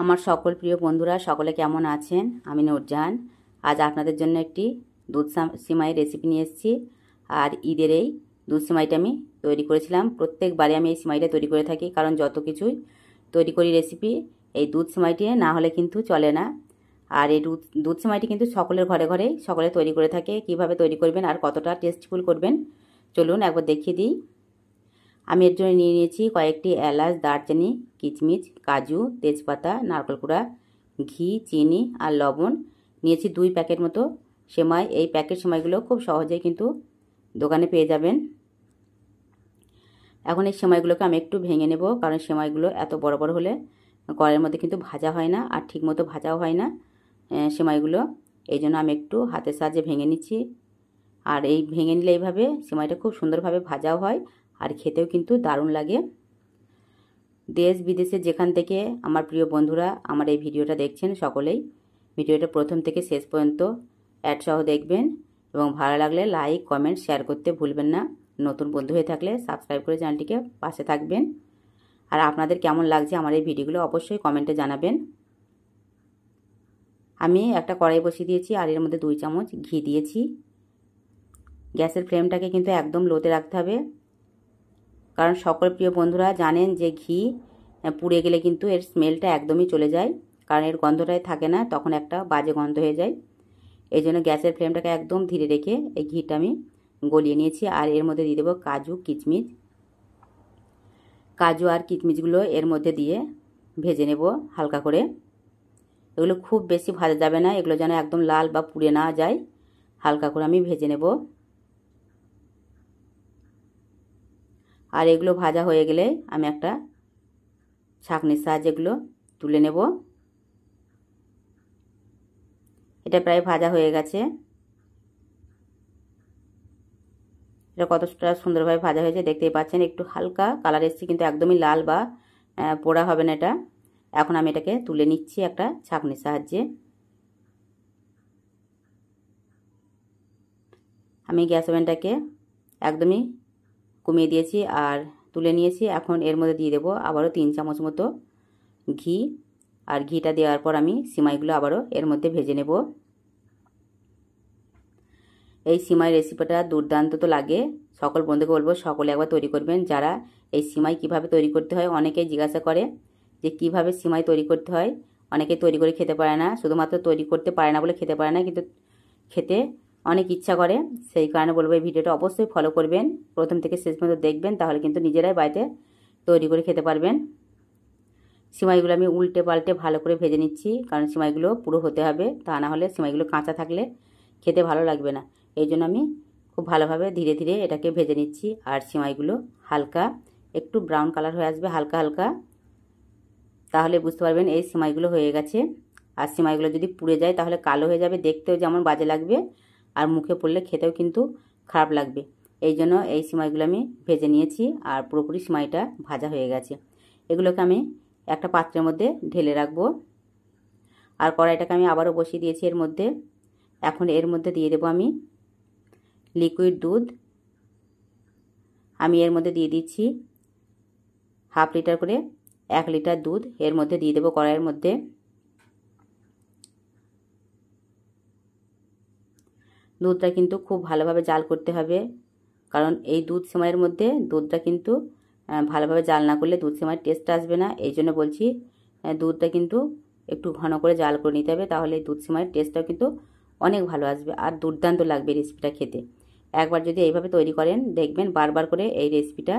আমার সকল প্রিয় বন্ধুরা সকলে কেমন আছেন? আমি নূরজাহান। আজ আপনাদের জন্য একটি দুধ সিমাই রেসিপি নিয়ে এসেছি। আর ঈদের এই দুধ সিমাইটা আমি তৈরি করেছিলাম। প্রত্যেকবারে আমি এই সিমাইটা তৈরি করে থাকি, কারণ যত কিছুই তৈরি করি রেসিপি, এই দুধ সিমাইটি না হলে কিন্তু চলে না। আর এই দুধ সিমাইটি কিন্তু সকলের ঘরে ঘরেই সকলে তৈরি করে থাকে। কিভাবে তৈরি করবেন আর কতটা টেস্টফুল করবেন চলুন একবার দেখিয়ে দিই। আমি এর জন্য নিয়ে নিয়েছি কয়েকটি এলাচ, দারচিনি, কিচমিচ, কাজু, তেজপাতা, নারকেল কুড়া, ঘি, চিনি আর লবণ। নিয়েছি 2 প্যাকেট মতো সেমাই। এই প্যাকেট সেমাইগুলো খুব সহজেই কিন্তু দোকানে পেয়ে যাবেন। এখন এই সেমাইগুলোকে আমি একটু ভেঙে নেব, কারণ সেমাইগুলো এত বড় বড় হলে কড়াইয়ের মধ্যে কিন্তু ভাজা হয় না, আর ঠিক মতো ভাজাও হয় না সেমাইগুলো। এই জন্য আমি একটু হাতের সাহায্যে ভেঙে নিচ্ছি। আর এই ভেঙে নিলে এইভাবে সেমাইটা খুব সুন্দরভাবে ভাজাও হয়, আর খেতেও কিন্তু দারুণ লাগে। দেশ বিদেশে যেখান থেকে আমার প্রিয় বন্ধুরা আমার এই ভিডিওটা দেখছেন, সকলেই ভিডিওটা প্রথম থেকে শেষ পর্যন্ত অ্যাড সহ দেখবেন, এবং ভালো লাগলে লাইক, কমেন্ট, শেয়ার করতে ভুলবেন না। নতুন বন্ধু হয়ে থাকলে সাবস্ক্রাইব করে চ্যানেলটিকে পাশে থাকবেন। আর আপনাদের কেমন লাগছে আমার এই ভিডিওগুলো অবশ্যই কমেন্টে জানাবেন। আমি একটা কড়াই বসিয়ে দিয়েছি, আর এর মধ্যে 2 চামচ ঘি দিয়েছি। গ্যাসের ফ্লেমটাকে কিন্তু একদম লোতে রাখতে হবে, কারণ সকল প্রিয় বন্ধুরা জানেন যে ঘি পুড়ে গেলে কিন্তু এর স্মেলটা একদমই চলে যায়, কারণ এর গন্ধটাই থাকে না, তখন একটা বাজে গন্ধ হয়ে যায়। এই জন্য গ্যাসের ফ্লেমটাকে একদম ধীরে রেখে এই ঘিটা আমি গলিয়ে নিয়েছি। আর এর মধ্যে দিয়ে দেবো কাজু, কিচমিচ। কাজু আর কিচমিচগুলো এর মধ্যে দিয়ে ভেজে নেব হালকা করে। এগুলো খুব বেশি ভাজা যাবে না, এগুলো যেন একদম লাল বা পুড়ে না যায়, হালকা করে আমি ভেজে নেব। আর এগুলো ভাজা হয়ে গেলে আমি একটা ছাঁকনির সাহায্যে এগুলো তুলে নেব। এটা প্রায় ভাজা হয়ে গেছে। এটা কতটা সুন্দরভাবে ভাজা হয়েছে দেখতেই পাচ্ছেন। একটু হালকা কালার এসেছে, কিন্তু একদমই লাল বা পোড়া হবে না এটা। এখন আমি এটাকে তুলে নিচ্ছি একটা ছাঁকনির সাহায্যে। আমি গ্যাস ওভেনটাকে একদমই কমিয়ে দিয়েছি আর তুলে নিয়েছি। এখন এর মধ্যে দিয়ে দেবো আবারও 3 চামচ মতো ঘি। আর ঘিটা দেওয়ার পর আমি সিমাইগুলো আবারও এর মধ্যে ভেজে নেব। এই সিমাই রেসিপিটা দুর্দান্ত তো লাগে। সকল বন্ধুকে বলবো সকলে একবার তৈরি করবেন। যারা এই সিমাই কিভাবে তৈরি করতে হয় অনেকেই জিজ্ঞাসা করে যে কিভাবে সিমাই তৈরি করতে হয়। অনেকে তৈরি করে খেতে পারে না, শুধুমাত্র তৈরি করতে পারে না বলে খেতে পারে না, কিন্তু খেতে অনেক ইচ্ছা করে। সেই কারণে বলবো এই ভিডিওটা অবশ্যই ফলো করবেন, প্রথম থেকে শেষ পর্যন্ত দেখবেন, তাহলে কিন্তু নিজেরাই বাড়িতে তৈরি করে খেতে পারবেন। সিমাইগুলো আমি উল্টে পাল্টে ভালো করে ভেজে নিচ্ছি, কারণ সিমাইগুলো পুরো হতে হবে, তা না হলে সিমাইগুলো কাঁচা থাকলে খেতে ভালো লাগবে না। এই জন্য আমি খুব ভালোভাবে ধীরে ধীরে এটাকে ভেজে নিচ্ছি। আর সিমাইগুলো হালকা একটু ব্রাউন কালার হয়ে আসবে হালকা হালকা, তাহলে বুঝতে পারবেন এই সিমাইগুলো হয়ে গেছে। আর সিমাইগুলো যদি পুড়ে যায় তাহলে কালো হয়ে যাবে, দেখতেও যেমন বাজে লাগবে, আর মুখে পড়লে খেতেও কিন্তু খারাপ লাগবে। এই জন্য এই সিমাইগুলো আমি ভেজে নিয়েছি, আর পুরোপুরি সিমাইটা ভাজা হয়ে গেছে। এগুলোকে আমি একটা পাত্রের মধ্যে ঢেলে রাখবো। আর কড়াইটাকে আমি আবারও বসিয়ে দিয়েছি এর মধ্যে। এখন এর মধ্যে দিয়ে দেবো আমি লিকুইড দুধ। আমি এর মধ্যে দিয়ে দিচ্ছি 1/2 লিটার করে, 1 লিটার দুধ এর মধ্যে দিয়ে দেবো কড়াইয়ের মধ্যে। দুধটা কিন্তু খুব ভালোভাবে জাল করতে হবে, কারণ এই দুধ সেমাইয়ের মধ্যে দুধটা কিন্তু ভালোভাবে জাল না করলে দুধ সেমাইয়ের টেস্ট আসবে না। এই জন্য বলছি দুধটা কিন্তু একটু ঘন করে জাল করে নিতে হবে, তাহলে দুধ সেমাইয়ের টেস্টটাও কিন্তু অনেক ভালো আসবে আর দুর্দান্ত লাগবে রেসিপিটা খেতে। একবার যদি এইভাবে তৈরি করেন দেখবেন বারবার করে এই রেসিপিটা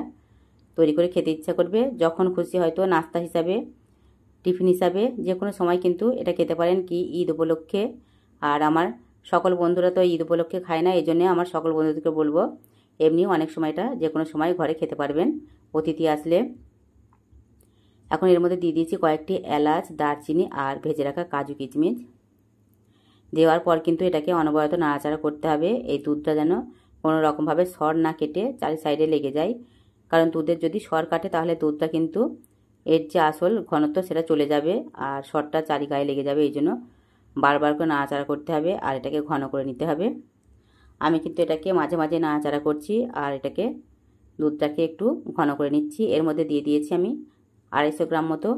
তৈরি করে খেতে ইচ্ছা করবে। যখন খুশি, হয়তো নাস্তা হিসাবে, টিফিন হিসাবে, যে কোনো সময় কিন্তু এটা খেতে পারেন, কি ঈদ উপলক্ষে। আর আমার সকল বন্ধুরা তো ঈদ উপলক্ষে খায় না, এই জন্যে আমার সকল বন্ধুদেরকে বলবো এমনি অনেক সময় এটা যে কোনো সময় ঘরে খেতে পারবেন অতিথি আসলে। এখন এর মধ্যে দিয়ে দিয়েছি কয়েকটি এলাচ, দারচিনি আর ভেজে রাখা কাজু, কিচমিচ। দেওয়ার পর কিন্তু এটাকে অনবরত নাড়াচাড়া করতে হবে। এই দুধটা যেন কোনো রকমভাবে সর না কেটে চারি সাইডে লেগে যায়, কারণ দুধের যদি সর কাটে তাহলে দুধটা কিন্তু এর যে আসল ঘনত্ব সেটা চলে যাবে, আর সরটা চারি গায়ে লেগে যাবে। এই জন্য বারবার করে নাড়াচাড়া করতে হবে আর এটাকে ঘন করে নিতে হবে। আমি কিন্তু এটাকে মাঝে মাঝে নাড়াচাড়া করছি আর এটাকে দুধটাকে একটু ঘন করে নিচ্ছি। এর মধ্যে দিয়ে দিয়েছি আমি 250 গ্রাম মতো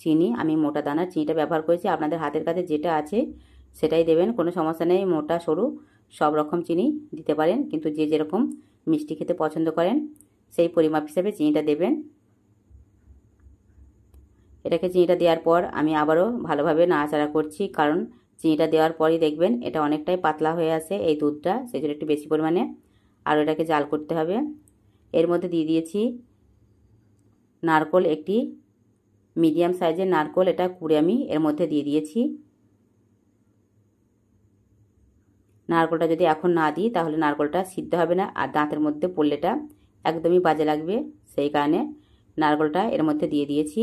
চিনি, আমি মোটা দানার চিনিটা ব্যবহার করেছি। আপনাদের হাতের কাছে যেটা আছে সেটাই দেবেন, কোনো সমস্যা নেই। মোটা সরু সব রকম চিনি দিতে পারেন, কিন্তু যে যেরকম মিষ্টি খেতে পছন্দ করেন সেই পরিমাপ হিসেবে চিনিটা দেবেন। এটাকে চিনিটা দেওয়ার পর আমি আবারও ভালোভাবে নাড়াচাড়া করছি, কারণ চিনিটা দেওয়ার পরই দেখবেন এটা অনেকটাই পাতলা হয়ে আসে এই দুধটা, সেই জন্য একটু বেশি পরিমাণে আরও এটাকে জাল করতে হবে। এর মধ্যে দিয়ে দিয়েছি নারকোল, একটি মিডিয়াম সাইজের নারকোল, এটা কুড়ে আমি এর মধ্যে দিয়ে দিয়েছি। নারকোলটা যদি এখন না দিই তাহলে নারকোলটা সিদ্ধ হবে না, আর দাঁতের মধ্যে পড়লেটা একদমই বাজে লাগবে, সেই কারণে নারকোলটা এর মধ্যে দিয়ে দিয়েছি।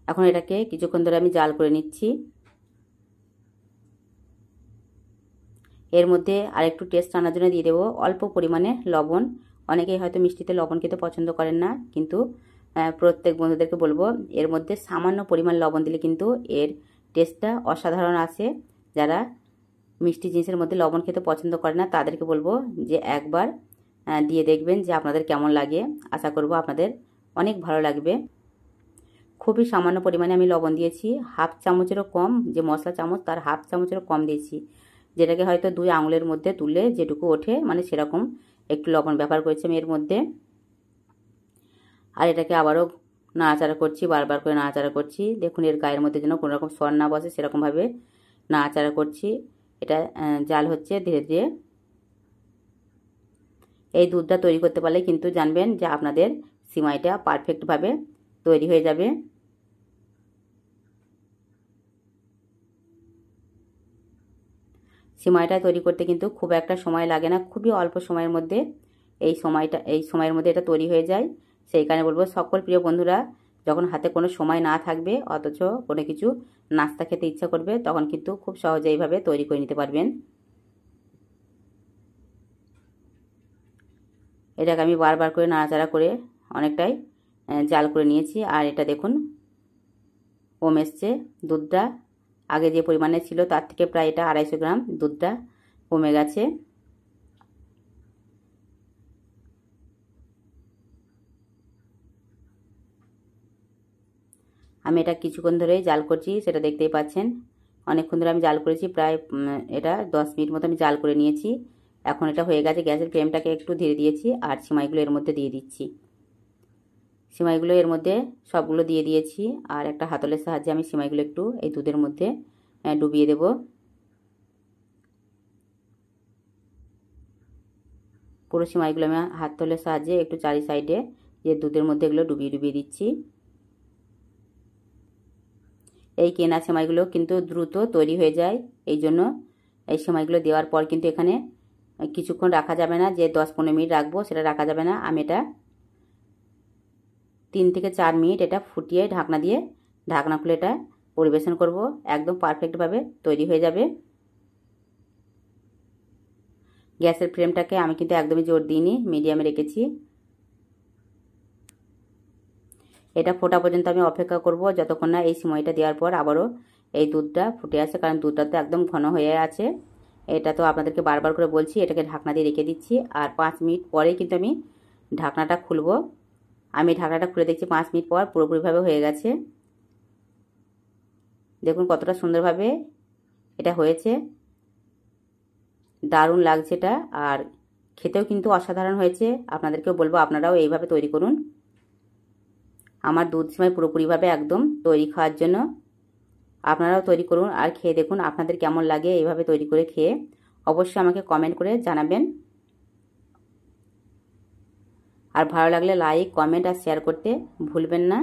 এখন এটাকে কিছুক্ষণ ধরে আমি জাল করে নিচ্ছি। এর মধ্যে আরেকটু টেস্ট আনার জন্য দিয়ে দেবো অল্প পরিমাণে লবণ। অনেকেই হয়তো মিষ্টিতে লবণ খেতে পছন্দ করেন না, কিন্তু প্রত্যেক বন্ধুদেরকে বলবো এর মধ্যে সামান্য পরিমাণ লবণ দিলে কিন্তু এর টেস্টটা অসাধারণ আসে। যারা মিষ্টি জিনিসের মধ্যে লবণ খেতে পছন্দ করে না তাদেরকে বলবো যে একবার দিয়ে দেখবেন যে আপনাদের কেমন লাগে। আশা করব আপনাদের অনেক ভালো লাগবে। খুবই সামান্য পরিমাণে আমি লবণ দিয়েছি, হাফ চামচেরও কম, যে মশলা চামচ তার হাফ চামচেরও কম দিয়েছি, যেটাকে হয়তো 2 আঙুলের মধ্যে তুললে যেটুকু ওঠে মানে সেরকম একটু লবণ ব্যবহার করেছি আমি এর মধ্যে। আর এটাকে আবারও নাড়াচাড়া করছি, বারবার করে নাড়াচাড়া করছি। দেখুন এর গায়ের মধ্যে যেন কোনো রকম সর না বসে সেরকমভাবে নাড়াচাড়া করছি। এটা জাল হচ্ছে ধীরে ধীরে। এই দুধটা তৈরি করতে পারলে কিন্তু জানবেন যে আপনাদের সিমাইটা পারফেক্টভাবে তৈরি হয়ে যাবে। সিমাইটা তৈরি করতে কিন্তু খুব একটা সময় লাগে না, খুবই অল্প সময়ের মধ্যে এই সময়ের মধ্যে এটা তৈরি হয়ে যায়। সেই কারণে বলবো সকল প্রিয় বন্ধুরা যখন হাতে কোনো সময় না থাকবে অথচ কোনো কিছু নাস্তা খেতে ইচ্ছা করবে তখন কিন্তু খুব সহজে এইভাবে তৈরি করে নিতে পারবেন। এটাকে আমি বারবার করে নাড়াচাড়া করে অনেকটাই জাল করে নিয়েছি। আর এটা দেখুন কম এসছে দুধটা, আগে যে পরিমাণে ছিল তার থেকে প্রায় এটা 250 গ্রাম দুধটা কমে গেছে। আমি এটা কিছুক্ষণ ধরেই জাল করছি, সেটা দেখতেই পাচ্ছেন। অনেকক্ষণ ধরে আমি জাল করেছি, প্রায় এটা 10 মিনিট মতো আমি জাল করে নিয়েছি। এখন এটা হয়ে গেছে। গ্যাসের ফ্লেমটাকে একটু ধীরে দিয়েছি আর সিমাইগুলো এর মধ্যে দিয়ে দিচ্ছি। সিমাইগুলো এর মধ্যে সবগুলো দিয়ে দিয়েছি, আর একটা হাতলের সাহায্যে আমি সিমাইগুলো একটু এই দুধের মধ্যে ডুবিয়ে দেব। পুরো সিমাইগুলো আমি হাতলের সাহায্যে একটু চারি সাইডে যে দুধের মধ্যে এগুলো ডুবিয়ে ডুবিয়ে দিচ্ছি। এই কেনা সেমাইগুলো কিন্তু দ্রুত তৈরি হয়ে যায়, এই জন্য এই সেমাইগুলো দেওয়ার পর কিন্তু এখানে কিছুক্ষণ রাখা যাবে না, যে 10-15 মিনিট রাখবো সেটা রাখা যাবে না। আমি এটা 3 থেকে 4 মিনিট এটা ফুটিয়ে ঢাকনা দিয়ে ঢাকনা খুলে এটা পরিবেশন করব, একদম পারফেক্টভাবে তৈরি হয়ে যাবে। গ্যাসের ফ্লেমটাকে আমি কিন্তু একদমই জোর দিইনি, মিডিয়ামে রেখেছি। এটা ফোটা পর্যন্ত আমি অপেক্ষা করব যতক্ষণ না এই সিমাইটা দেওয়ার পর আবারও এই দুধটা ফুটে আসে, কারণ দুধটা তো একদম ঘন হয়ে আছে। এটা তো আপনাদেরকে বারবার করে বলছি। এটাকে ঢাকনা দিয়ে রেখে দিচ্ছি, আর 5 মিনিট পরেই কিন্তু আমি ঢাকনাটা খুলব। আমি ঢাকনাটা খুলে দেখছি 5 মিনিট পর পুরোপুরিভাবে হয়ে গেছে। দেখুন কতটা সুন্দরভাবে এটা হয়েছে, দারুণ লাগছে এটা, আর খেতেও কিন্তু অসাধারণ হয়েছে। আপনাদেরকেও বলবো আপনারাও এইভাবে তৈরি করুন। আমার দুধ সিমাই পুরোপুরিভাবে একদম তৈরি খাওয়ার জন্য আপনারাও তৈরি করুন আর খেয়ে দেখুন আপনাদের কেমন লাগে এইভাবে তৈরি করে খেয়ে। অবশ্যই আমাকে কমেন্ট করে জানাবেন, আর ভালো লাগলে লাইক, কমেন্ট আর শেয়ার করতে ভুলবেন না।